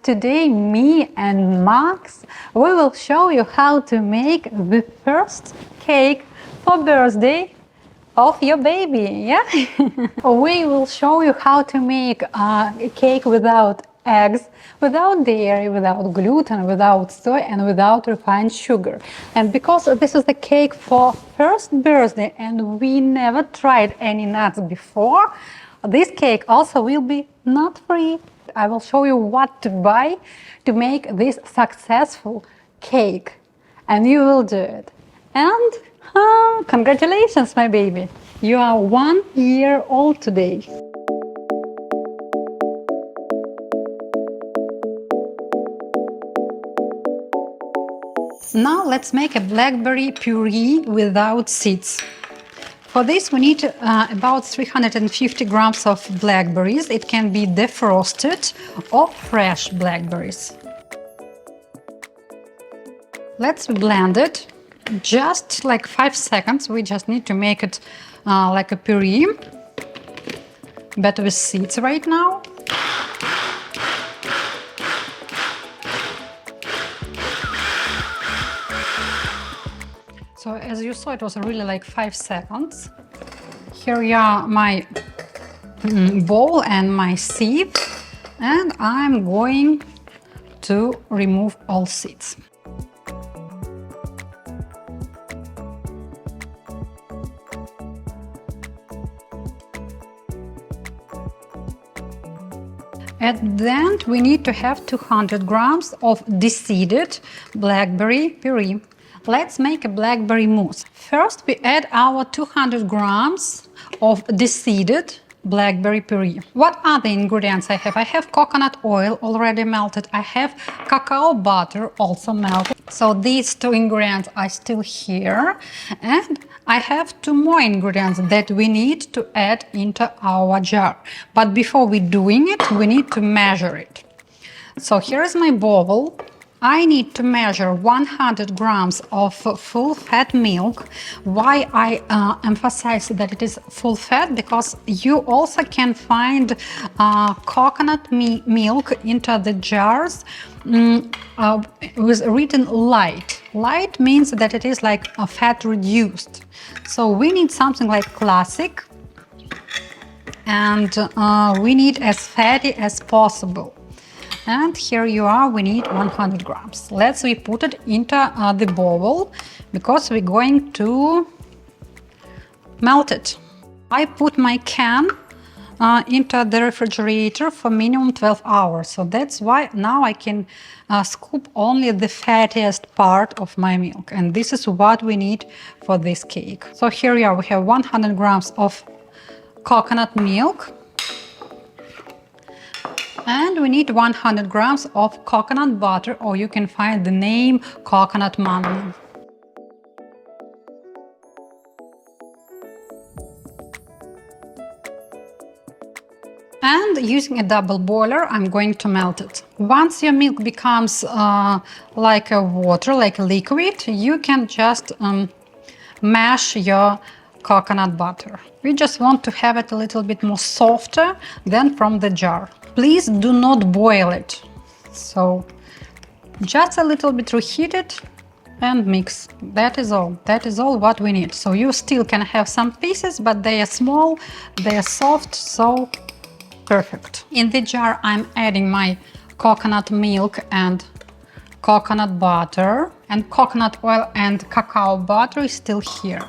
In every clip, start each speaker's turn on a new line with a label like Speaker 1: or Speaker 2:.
Speaker 1: today me and Max, we will show you how to make the first cake for birthday of your baby, yeah? We will show you how to make a cake without eggs, without dairy, without gluten, without soy, and without refined sugar. And because this is the cake for first birthday and we never tried any nuts before, this cake also will be nut-free. I will show you what to buy to make this successful cake, and you will do it. And congratulations, my baby! You are 1 year old today. Now let's make a blackberry puree without seeds. For this we need about 350 grams of blackberries. It can be defrosted or fresh blackberries. Let's blend it just like 5 seconds. We just need to make it like a puree, but with seeds right now. So as you saw, it was really like 5 seconds. Here are my bowl and my sieve, and I'm going to remove all seeds. At the end, we need to have 200 grams of deseeded blackberry puree. Let's make a blackberry mousse. First, we add our 200 grams of deseeded blackberry puree. What are the ingredients I have? I have coconut oil already melted. I have cacao butter also melted. So these two ingredients are still here. And I have 2 more ingredients that we need to add into our jar. But before we doing it, we need to measure it. So here is my bowl. I need to measure 100 grams of full fat milk. Why I emphasize that it is full fat? Because you also can find coconut milk into the jars with written light. Light means that it is like a fat reduced. So we need something like classic, and we need as fatty as possible. And here you are, we need 100 grams. Let's put it into the bowl because we're going to melt it. I put my can into the refrigerator for minimum 12 hours. So that's why now I can scoop only the fattiest part of my milk. And this is what we need for this cake. So here we are, we have 100 grams of coconut milk. And we need 100 grams of coconut butter, or you can find the name coconut manna. And using a double boiler, I'm going to melt it. Once your milk becomes like a water, like a liquid, you can just mash your coconut butter. We just want to have it a little bit more softer than from the jar. Please do not boil it. So just a little bit reheat it and mix. That is all. That is all what we need. So you still can have some pieces, but they are small, they are soft, so perfect. In the jar, I'm adding my coconut milk and coconut butter, and coconut oil and cacao butter is still here.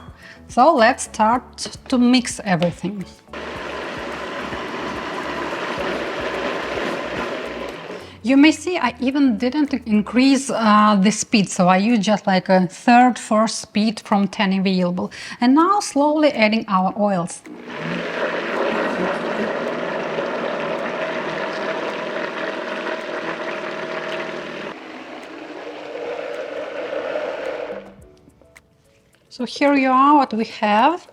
Speaker 1: So let's start to mix everything. You may see I even didn't increase the speed, so I use just like a 3rd, 4th speed from 10 available. And now slowly adding our oils. So here you are, what we have.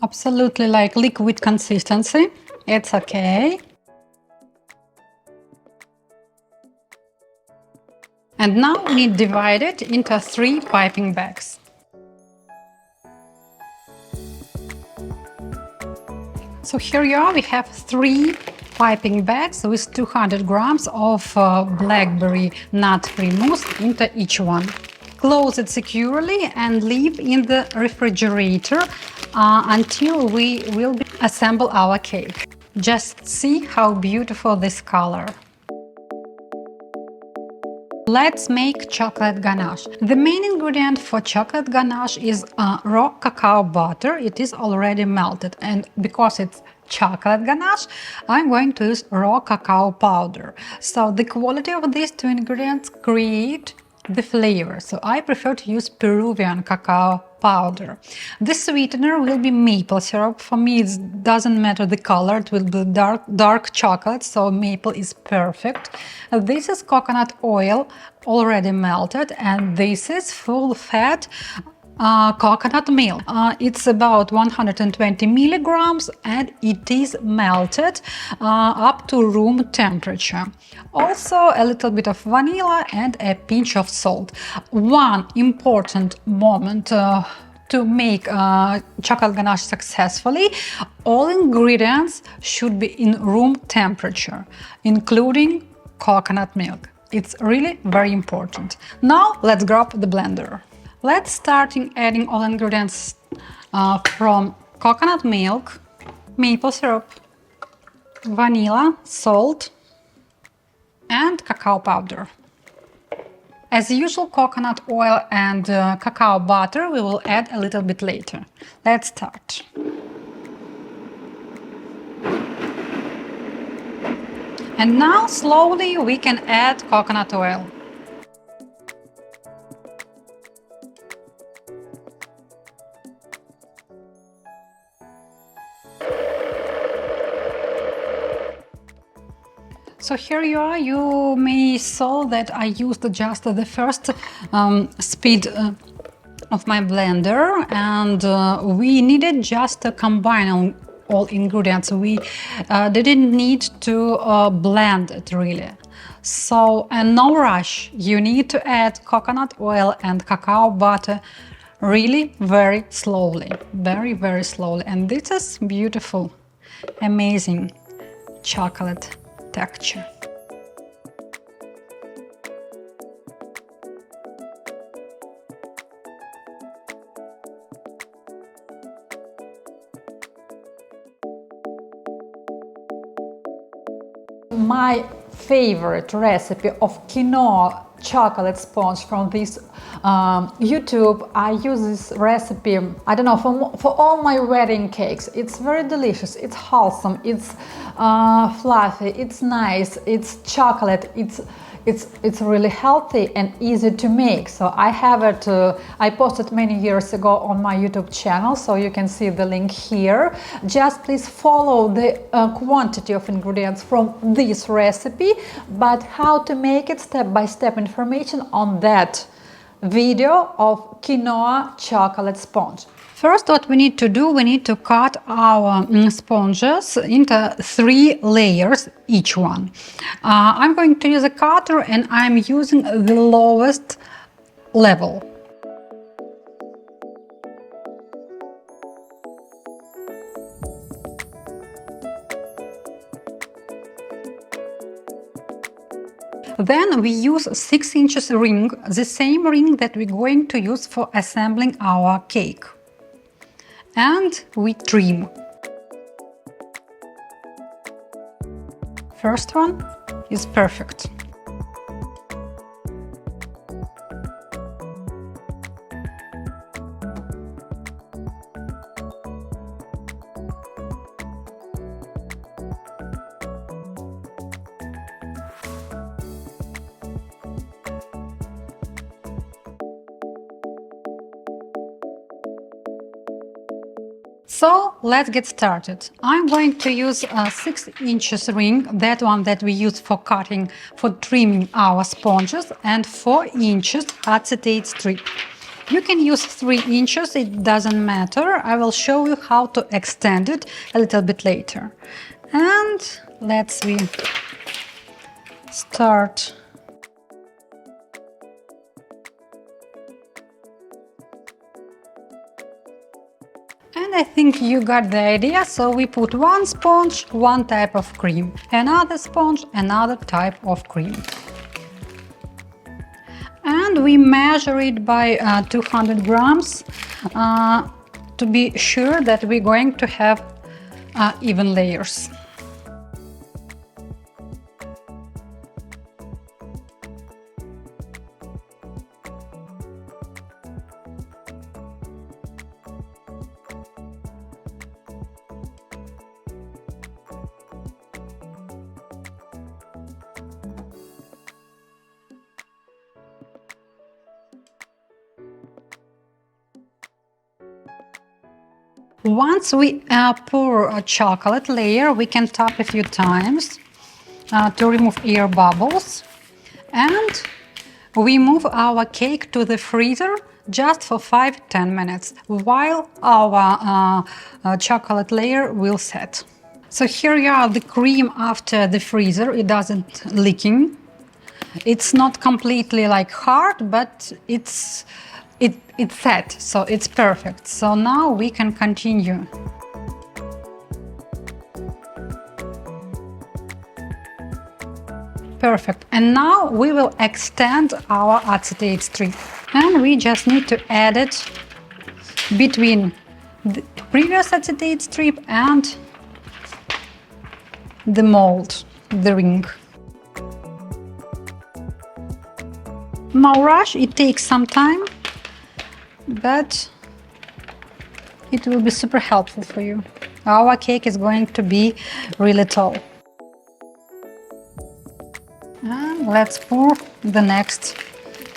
Speaker 1: Absolutely like liquid consistency. It's okay. And now we need to divide it into 3 piping bags. So here you are, we have 3 piping bags with 200 grams of blackberry nut-free mousse into each one. Close it securely and leave in the refrigerator until we will assemble our cake. Just see how beautiful this color. Let's make chocolate ganache. The main ingredient for chocolate ganache is raw cacao butter. It is already melted, and because it's chocolate ganache, I'm going to use raw cacao powder. So the quality of these two ingredients create the flavor. So I prefer to use Peruvian cacao powder. The sweetener will be maple syrup. For me, it doesn't matter the color. It will be dark chocolate, so maple is perfect. This is coconut oil already melted, and this is full fat coconut milk. It's about 120 milligrams and it is melted up to room temperature. Also a little bit of vanilla and a pinch of salt. One important moment to make chocolate ganache successfully, all ingredients should be in room temperature, including coconut milk. It's really very important. Now let's grab the blender. Let's start adding all ingredients from coconut milk, maple syrup, vanilla, salt, and cacao powder. As usual, coconut oil and cacao butter we will add a little bit later. Let's start. And now slowly we can add coconut oil. So here you are. You may saw that I used just the first speed of my blender, and we needed just to combine all ingredients. We didn't need to blend it really. So, and no rush. You need to add coconut oil and cacao butter really very slowly, very slowly. And this is beautiful, amazing chocolate texture. My favorite recipe of quinoa chocolate sponge from this YouTube. I use this recipe, I don't know, for all my wedding cakes. It's very delicious, it's wholesome, it's fluffy, it's nice, it's chocolate, it's really healthy and easy to make. So I have it, I posted many years ago on my YouTube channel, so you can see the link here. Just please follow the quantity of ingredients from this recipe, but how to make it step-by-step information on that video of quinoa chocolate sponge. First, what we need to do, we need to cut our sponges into 3 layers each one. I'm going to use a cutter and I'm using the lowest level. Then we use 6 inches ring, the same ring that we're going to use for assembling our cake. And we trim. First one is perfect. So let's get started. I'm going to use a 6 inches ring, that one that we use for cutting, for trimming our sponges, and 4 inches acetate strip. You can use 3 inches, it doesn't matter. I will show you how to extend it a little bit later. And let's start. And I think you got the idea. So we put one sponge, one type of cream, another sponge, another type of cream. And we measure it by 200 grams to be sure that we're going to have even layers. Once we pour a chocolate layer, we can tap a few times to remove air bubbles. And we move our cake to the freezer just for 5–10 minutes while our chocolate layer will set. So here you are the cream after the freezer. It doesn't leaking. It's not completely like hard, but it's set, so it's perfect. So now we can continue. Perfect. And now we will extend our acetate strip. And we just need to add it between the previous acetate strip and the mold, the ring. No rush, it takes some time, but it will be super helpful for you. Our cake is going to be really tall. And let's pour the next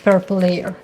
Speaker 1: purple layer.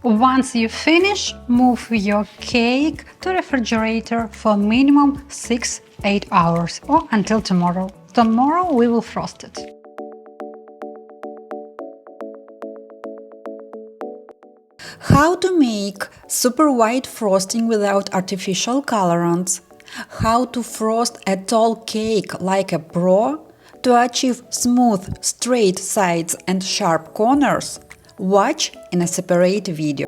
Speaker 1: Once you finish, move your cake to refrigerator for minimum 6–8 hours or until tomorrow. Tomorrow we will frost it.
Speaker 2: How to make super white frosting without artificial colorants. How to frost a tall cake like a pro. To achieve smooth, straight sides and sharp corners. Watch in a separate video.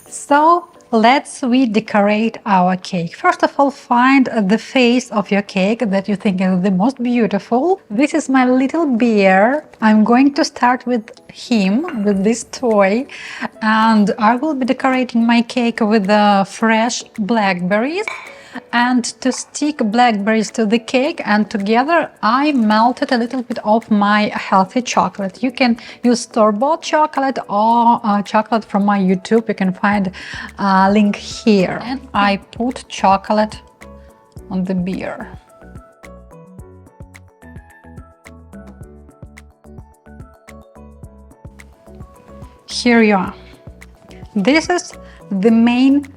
Speaker 1: So let's decorate our cake. First of all, find the face of your cake that you think is the most beautiful. This is my little bear. I'm going to start with him, with this toy, and I will be decorating my cake with the fresh blackberries. And to stick blackberries to the cake and together, I melted a little bit of my healthy chocolate. You can use store-bought chocolate or chocolate from my YouTube. You can find a link here. And I put chocolate on the beer. Here you are. This is the main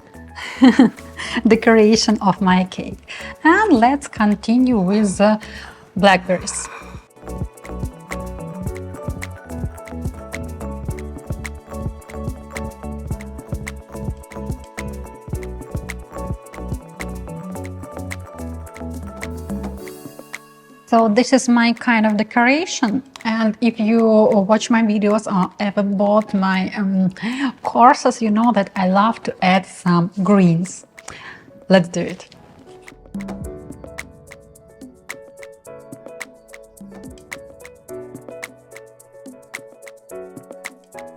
Speaker 1: decoration of my cake. And let's continue with the blackberries. So this is my kind of decoration, and if you watch my videos or ever bought my courses, you know that I love to add some greens. Let's do it.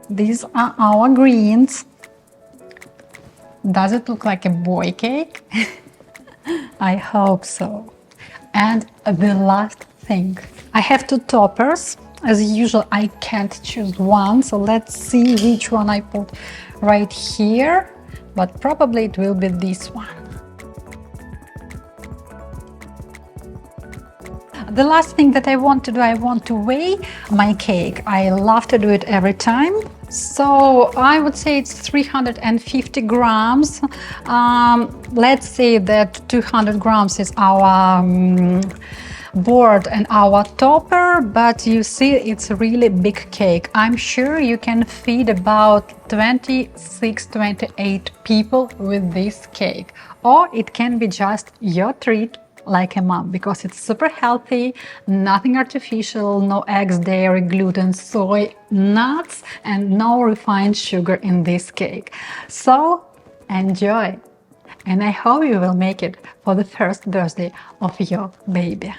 Speaker 1: These are our greens. Does it look like a boy cake? I hope so. And the last thing, I have two toppers. As usual, I can't choose one, so let's see which one I put right here, but probably it will be this one. The last thing that I want to do, I want to weigh my cake. I love to do it every time. So I would say it's 350 grams. Let's say that 200 grams is our board and our topper, but you see it's a really big cake. I'm sure you can feed about 26-28 people with this cake, or it can be just your treat like a mom, because it's super healthy, nothing artificial, no eggs, dairy, gluten, soy, nuts, and no refined sugar in this cake. So enjoy, and I hope you will make it for the first birthday of your baby.